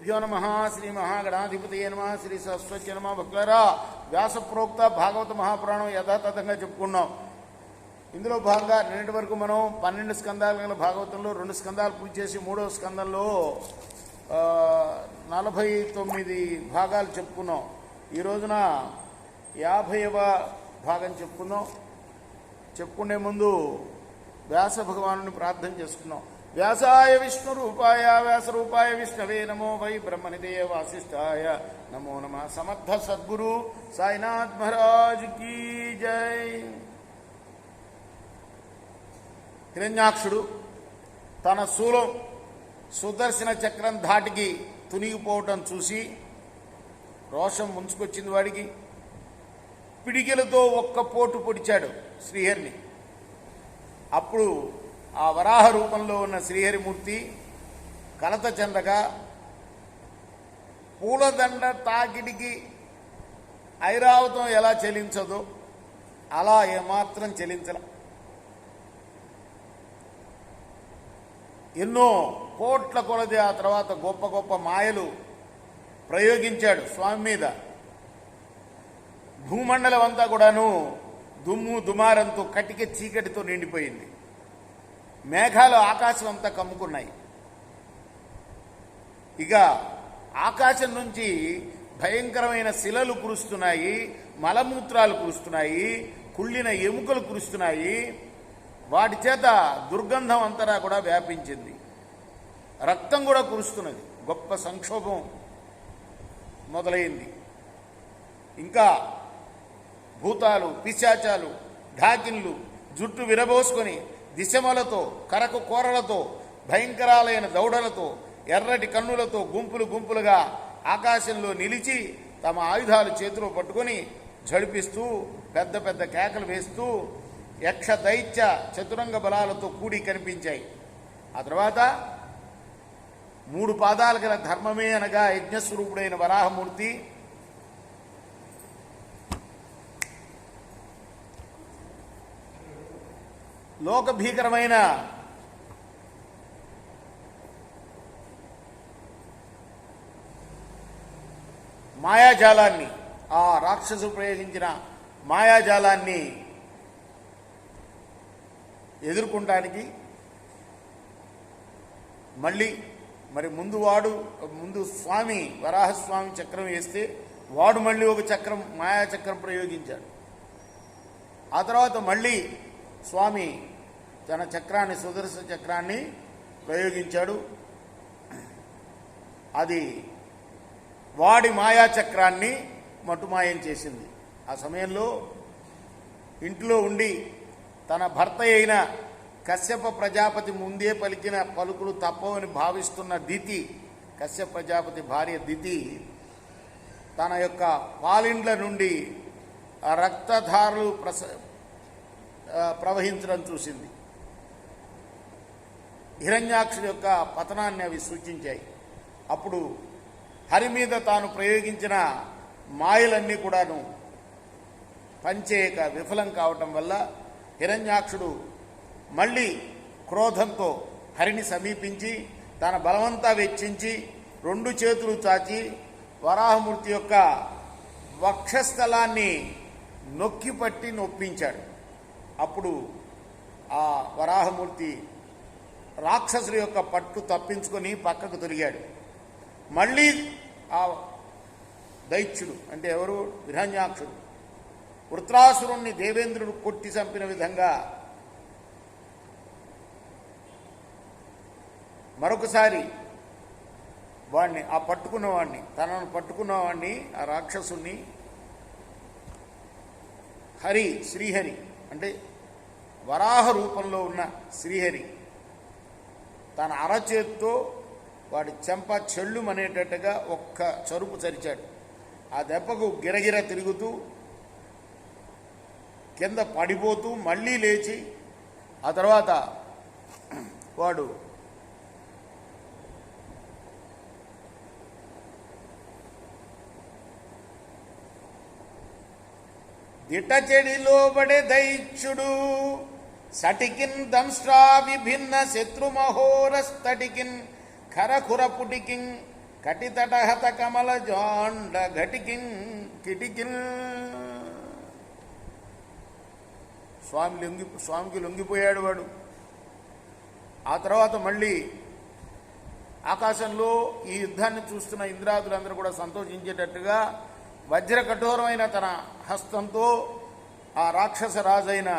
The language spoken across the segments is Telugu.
శ్రీగురుభ్యో నమః. శ్రీ మహాగణాధిపతయే నమః. శ్రీ సరస్వతి నమః. భక్తులారా, వ్యాసప్రోక్త భాగవత మహాపురాణం యథాతథంగా చెప్పుకున్నాం. ఇందులో భాగంగా నిన్నటి వరకు మనం 12 స్కందాలు గల భాగవతంలో 2 స్కందాలు పూర్తి చేసి 3వ స్కందంలో 49 భాగాలు చెప్పుకున్నాం. ఈ రోజున 50వ భాగం చెప్పుకుందాం. చెప్పుకునే ముందు వ్యాస భగవాను ప్రార్థన చేసుకున్నాం. వ్యాసాయ విష్ణు రూపాయ వ్యాస రూపాయ విష్ణవే నమో వై బ్రహ్మనిదే వాసిష్ఠాయ నమో నమః. సమర్థ సద్గురు సాయినాథ్ మహారాజ్ కీ జై. హిరణ్యాక్షుడు తన శూలం సుదర్శన చక్రం ధాటికి తునిగిపోవటం చూసి రోషం ముంచుకొచ్చింది వాడికి. పిడికిలతో ఒక్క పోటు పొడిచాడు శ్రీహరిని. అప్పుడు ఆ వరాహ రూపంలో ఉన్న శ్రీహరిమూర్తి కలత చెందగా పూలదండ తాకిడికి ఐరావతం ఎలా చెలించదో అలా ఏమాత్రం చెలించల. ఎన్నో కోట్ల కొలది ఆ తర్వాత గొప్ప గొప్ప మాయలు ప్రయోగించాడు స్వామి మీద. భూమండలం అంతా కూడాను దుమ్ము దుమారంతో కటిక చీకటితో నిండిపోయింది. మేఘాలు ఆకాశం అంతా కమ్ముకున్నాయి. ఇక ఆకాశం నుంచి భయంకరమైన శిలలు కురుస్తున్నాయి, మలమూత్రాలు కురుస్తున్నాయి, కుళ్ళిన ఎముకలు కురుస్తున్నాయి. వాటి చేత దుర్గంధం అంతటా కూడా వ్యాపించింది. రక్తం కూడా కురుస్తున్నది. గొప్ప సంక్షోభం మొదలైంది. ఇంకా భూతాలు, పిశాచాలు, ఢాకిన్లు జుట్టు విరబోసుకొని దిశమలతో, కరకు కోరలతో, భయంకరాలైన దౌడలతో, ఎర్రటి కన్నులతో గుంపులు గుంపులుగా ఆకాశంలో నిలిచి తమ ఆయుధాలు చేతిలో పట్టుకొని జడిపిస్తూ పెద్ద పెద్ద కేకలు వేస్తూ యక్ష దైత్య చతురంగ బలాలతో కూడి కనిపించాయి. ఆ తర్వాత 3 పాదాలు గల ధర్మమే అనగా యజ్ఞస్వరూపుడైన వరాహమూర్తి లోకభీకరమైన మాయాజాలాన్ని, ఆ రాక్షసు ప్రయోగించిన మాయాజాలాన్ని ఎదుర్కొనడానికి మళ్ళీ ముందు స్వామి వరాహస్వామి చక్రం వేస్తే వాడు మళ్ళీ ఒక చక్రం, మాయాచక్రం ప్రయోగించాడు. ఆ తర్వాత మళ్ళీ స్వామి తన చక్రాన్ని, సుదర్శన చక్రాన్ని ప్రయోగించాడు. అది వాడి మాయాచక్రాన్ని మటుమాయం చేసింది. ఆ సమయంలో ఇంట్లో ఉండి తన భర్త అయిన కశ్యప ప్రజాపతి ముందే పలికిన పలుకులు తప్పవని భావిస్తున్న దితి, కశ్యప ప్రజాపతి భార్య దితి తన యొక్క పాలిండ్ల నుండి రక్తధారలు ప్రవహించడం చూసింది. హిరణ్యాక్షుడి యొక్క పతనాన్ని అవి సూచించాయి. అప్పుడు హరి మీద తాను ప్రయోగించిన మాయలన్నీ కూడాను పంచేయక విఫలం కావటం వల్ల హిరణ్యాక్షుడు మళ్ళీ క్రోధంతో హరిని సమీపించి తన బలమంతా వెచ్చించి 2 చేతులు చాచి వరాహమూర్తి యొక్క వక్షస్థలాన్ని నొక్కిపట్టి నొప్పించాడు. అప్పుడు ఆ వరాహమూర్తి రాక్షసుడి యొక్క పట్టు తప్పించుకొని పక్కకు తొలిగాడు. మళ్ళీ ఆ దైత్యుడు అంటే ఎవరు, హిరణ్యాక్షుడు, వృత్రాసురుణ్ణి దేవేంద్రుడు కొట్టి చంపిన విధంగా మరొకసారి వాణ్ణి, ఆ పట్టుకున్నవాణ్ణి, తనను పట్టుకున్నవాణ్ణి, ఆ రాక్షసుణ్ణి హరి, శ్రీహరి అంటే వరాహ రూపంలో ఉన్న శ్రీహరి తన అరచేతితో వాడి చెంప చెళ్ళుమనేటట్టుగా ఒక్క చరుపు చరిచాడు. ఆ దెబ్బకు గిరగిర తిరుగుతూ కింద పడిపోతూ మళ్ళీ లేచి ఆ తర్వాత వాడు దిటచెడిలోబడే దైత్యుడు సటికిన్ దంష్ట్రా విభిన్న శత్రుమహోరస్తటికిన్ ఖరఖురపుటికిన్ కటితటహత కమల జాండ ఘటికిన్ కిటికిన్. స్వామికి లొంగిపోయాడు వాడు. ఆ తర్వాత మళ్ళీ ఆకాశంలో ఈ యుద్ధాన్ని చూస్తున్న ఇంద్రాదులందరూ కూడా సంతోషించేటట్టుగా వజ్ర కఠోరమైన తన హస్తంతో ఆ రాక్షస రాజైన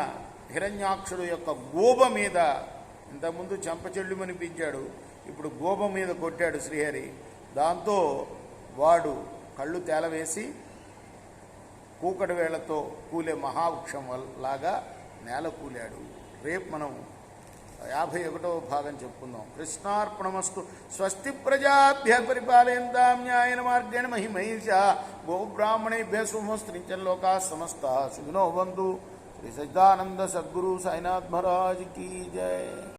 హిరణ్యాక్షుడు యొక్క గోబ మీద, ఇంతకుముందు చెంపచెళ్ళుమనిపించాడు, ఇప్పుడు గోబ మీద కొట్టాడు శ్రీహరి. దాంతో వాడు కళ్ళు తేలవేసి కూకటి వేళ్లతో కూలే మహావృక్షం లాగా నేల కూలాడు. రేపు మనం 51వ భాగం చెప్పుకుందాం. కృష్ణార్పణమస్తు. స్వస్తి ప్రజాభ్య పరిపాలయంతాం న్యాయేన మార్గేణ మహిమహీషా గోబ్రాహ్మణేభ్యः శుభమస్తు. లోకా సమస్తా సుఖినో భవంతు. శ్రీ సచ్చిదానంద సద్గురు సాయినాథ్ మహారాజ్ కీ జయ.